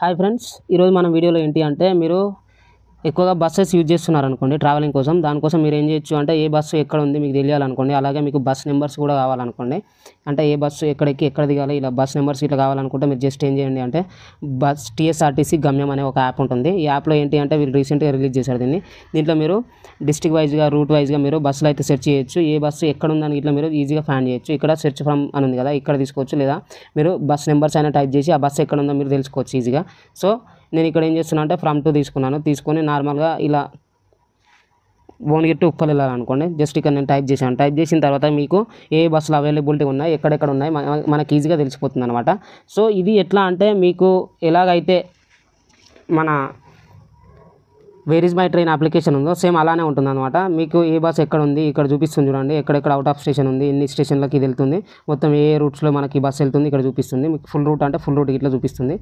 Hi friends, ఈరోజు మన వీడియోలో ఏంటి అంటే మీరు ఎక్కువగా బస్సెస్ యూజ్ చేస్తున్నారనుకోండి ట్రావెలింగ్ కోసం. దానికోసం మీరు ఏం చేయొచ్చు అంటే ఏ బస్సు ఎక్కడ ఉంది మీకు తెలియాలనుకోండి, అలాగే మీకు బస్ నెంబర్స్ కూడా కావాలనుకోండి, అంటే ఏ బస్సు ఎక్కడ ఎక్కి ఎక్కడ దిగాలి ఇలా బస్ నెంబర్స్ ఇట్లా కావాలనుకుంటే మీరు జస్ట్ ఏం చేయండి అంటే టీఎస్ఆర్టీసీ గమ్యం అనే ఒక యాప్ ఉంటుంది. ఈ యాప్లో ఏంటి అంటే వీళ్ళు రీసెంట్గా రిలీజ్ చేశారు దీంట్లో మీరు డిస్ట్రిక్ట్ వైజ్గా రూట్ వైజ్గా మీరు బస్సులు అయితే సెర్చ్ చేయొచ్చు. ఏ బస్సు ఎక్కడ ఉందని ఇట్లా మీరు ఈజీగా ఫైండ్ చేయొచ్చు. ఇక్కడ సెర్చ్ ఫ్రమ్ అని ఉంది కదా, ఇక్కడ తీసుకోవచ్చు, లేదా మీరు బస్ నెంబర్స్ అయినా టైప్ చేసి ఆ బస్సు ఎక్కడ ఉందో మీరు తెలుసుకోవచ్చు ఈజీగా. సో నేను ఇక్కడ ఏం చేస్తున్నా అంటే ఫ్రమ్ టు తీసుకొని నార్మల్గా ఇలా భువనగిరి టు ఉప్పల్ వెళ్ళాలనుకోండి. జస్ట్ ఇక్కడ నేను టైప్ చేసిన తర్వాత మీకు ఏ బస్సులు అవైలబిలిటీ ఉన్నాయి, ఎక్కడెక్కడ ఉన్నాయి మనకి ఈజీగా తెలిసిపోతుంది అనమాట. సో ఇది ఎట్లా అంటే మీకు ఎలాగైతే మన where is my train application ఉందో సేమ్ అలానే ఉంటుంది అనమాట. మీకు ఏ బస్ ఎక్కడ ఉంది ఇక్కడ చూపిస్తుంది చూడండి, ఎక్కడెక్కడ అవుట్ ఆఫ్ స్టేషన్ ఉంది, ఎన్ని స్టేషన్లకి ఇది వెళ్తుంది, మొత్తం ఏ రూట్స్లో మనకి బస్సు వెళ్తుంది ఇక్కడ చూపిస్తుంది. మీకు ఫుల్ రూట్ అంటే ఫుల్ రూట్ ఇట్లా చూపిస్తుంది.